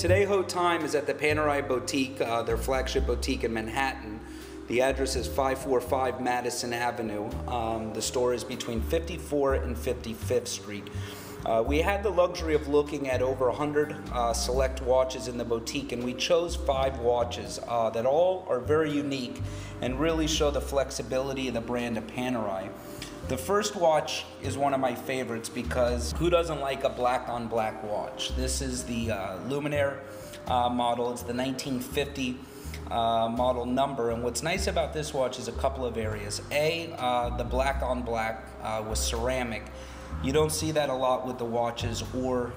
Today, Haute Time is at the Panerai boutique, their flagship boutique in Manhattan. The address is 545 Madison Avenue. The store is between 54th and 55th Street. We had the luxury of looking at over 100 select watches in the boutique, and we chose 5 watches that all are very unique and really show the flexibility of the brand of Panerai. The first watch is one of my favorites because who doesn't like a black on black watch? This is the Luminaire model. It's the 1950 model number, and what's nice about this watch is a couple of areas. The black on black with ceramic. You don't see that a lot with the watches, or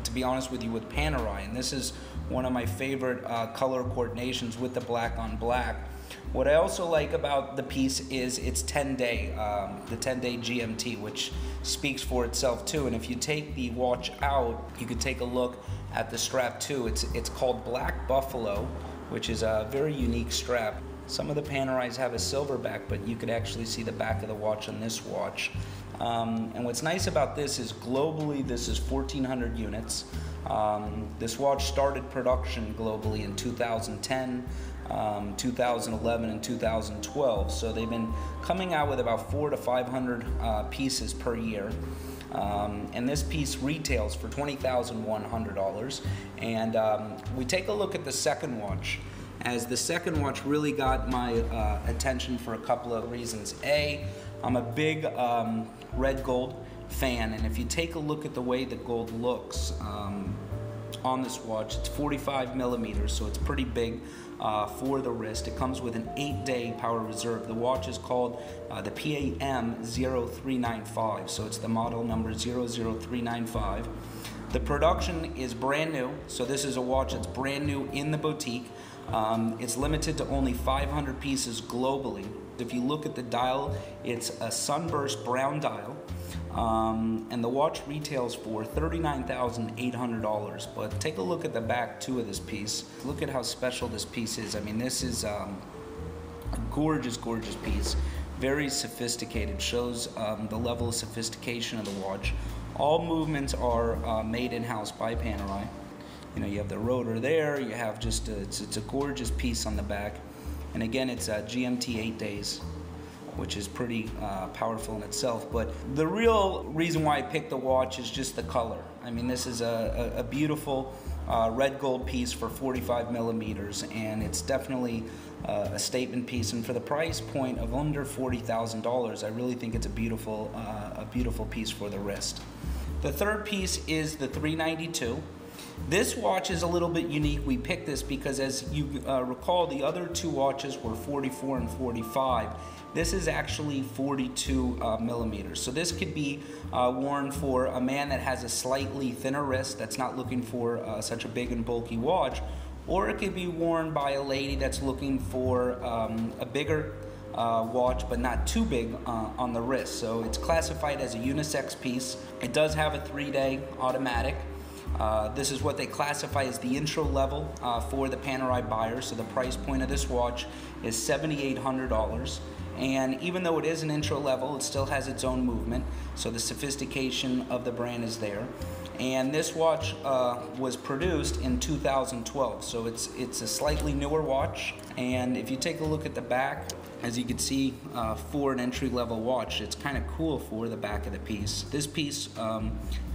to be honest with you, with Panerai, and this is one of my favorite color coordinations with the black on black. What I also like about the piece is its 10-day, the 10-day GMT, which speaks for itself too. And if you take the watch out, you could take a look at the strap too. It's called Black Buffalo, which is a very unique strap. Some of the Panerais have a silver back, but you could actually see the back of the watch on this watch. And what's nice about this is globally, this is 1,400 units. This watch started production globally in 2010, 2011, and 2012. So they've been coming out with about 400 to 500 pieces per year. And this piece retails for $20,100. And we take a look at the second watch, as the second watch really got my attention for a couple of reasons. I'm a big red gold fan, and if you take a look at the way the gold looks on this watch, it's 45 millimeters, so it's pretty big for the wrist. It comes with an 8-day power reserve. The watch is called the PAM 0395, so it's the model number 00395. The production is brand new, so this is a watch that's brand new in the boutique. It's limited to only 500 pieces globally. If you look at the dial, it's a sunburst brown dial, and the watch retails for $39,800. But take a look at the back too of this piece. Look at how special this piece is. I mean, this is a gorgeous, gorgeous piece. Very sophisticated. Shows the level of sophistication of the watch. All movements are made in-house by Panerai. You know, you have the rotor there. You have just it's a gorgeous piece on the back. And again, it's a GMT 8 days, which is pretty powerful in itself. But the real reason why I picked the watch is just the color. I mean, this is a beautiful red gold piece for 45 millimeters, and it's definitely a statement piece. And for the price point of under $40,000, I really think it's a beautiful piece for the wrist. The third piece is the 392. This watch is a little bit unique. We picked this because, as you recall, the other 2 watches were 44 and 45. This is actually 42 millimeters. So this could be worn for a man that has a slightly thinner wrist, that's not looking for such a big and bulky watch, or it could be worn by a lady that's looking for a bigger watch, but not too big on the wrist. So it's classified as a unisex piece. It does have a 3-day automatic. This is what they classify as the intro level for the Panerai buyer. So the price point of this watch is $7,800. And even though it is an intro level, it still has its own movement. So the sophistication of the brand is there. And this watch was produced in 2012. So it's a slightly newer watch. And if you take a look at the back, as you can see, for an entry-level watch, it's kind of cool for the back of the piece. This piece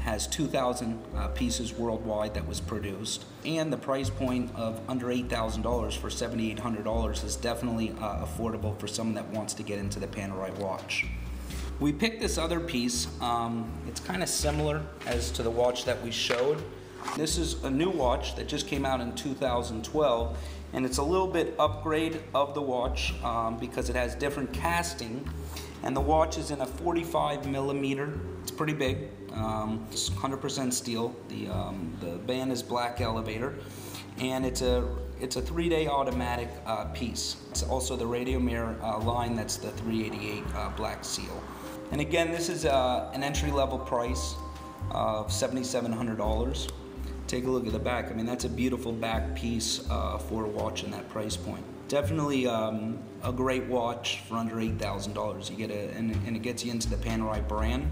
has 2,000 pieces worldwide that was produced, and the price point of under $8,000 for $7,800 is definitely affordable for someone that wants to get into the Panerai watch. We picked this other piece. It's kind of similar as to the watch that we showed. This is a new watch that just came out in 2012, and it's a little bit upgrade of the watch because it has different casting, and the watch is in a 45 millimeter. It's pretty big. It's 100% steel. The band is black elevator, and it's a 3-day automatic piece. It's also the radio mirror line. That's the 388 black seal. And again, this is an entry-level price of $7,700. Take a look at the back. I mean, that's a beautiful back piece for a watch in that price point. Definitely a great watch for under $8,000. You get and it gets you into the Panerai brand.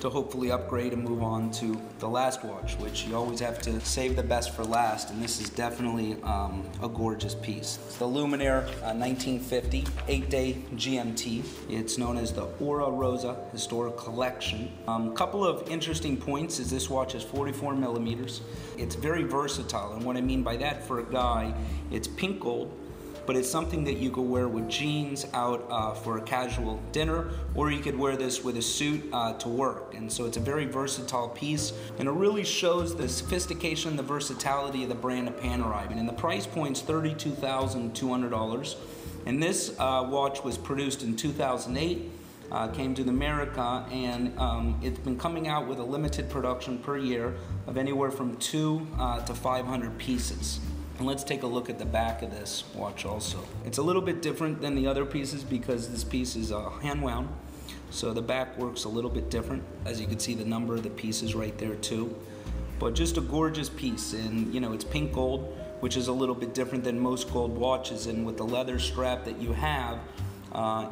to hopefully upgrade and move on to the last watch, which you always have to save the best for last, and this is definitely a gorgeous piece. It's the Luminaire 1950 8-day GMT. It's known as the Ora Rosa Historic Collection. Couple of interesting points is this watch is 44 millimeters. It's very versatile, and what I mean by that for a guy, it's pink gold, but it's something that you could wear with jeans out for a casual dinner, or you could wear this with a suit to work. And so it's a very versatile piece, and it really shows the sophistication, the versatility of the brand of Panerai. And the price point's $32,200. And this watch was produced in 2008, came to America, and it's been coming out with a limited production per year of anywhere from 200 to 500 pieces. And let's take a look at the back of this watch also. It's a little bit different than the other pieces because this piece is hand wound. So the back works a little bit different. As you can see, the number of the pieces right there too. But just a gorgeous piece, and you know, it's pink gold, which is a little bit different than most gold watches, and with the leather strap that you have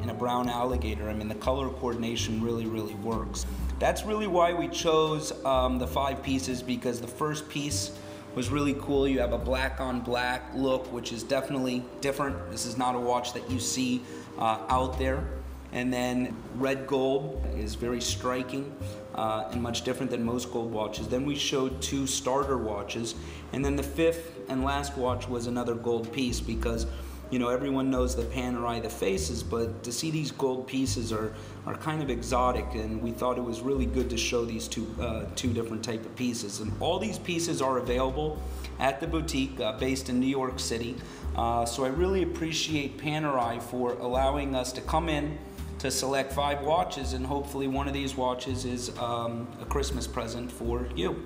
in a brown alligator, I mean, the color coordination really works. That's really why we chose the 5 pieces, because the first piece was really cool. You have a black on black look, which is definitely different. This is not a watch that you see out there. And then red gold is very striking and much different than most gold watches. Then we showed 2 starter watches, and then the 5th and last watch was another gold piece, because you know, everyone knows the Panerai, the faces, but to see these gold pieces are kind of exotic, and we thought it was really good to show these two different type of pieces. And all these pieces are available at the boutique based in New York City. So I really appreciate Panerai for allowing us to come in to select 5 watches, and hopefully one of these watches is a Christmas present for you.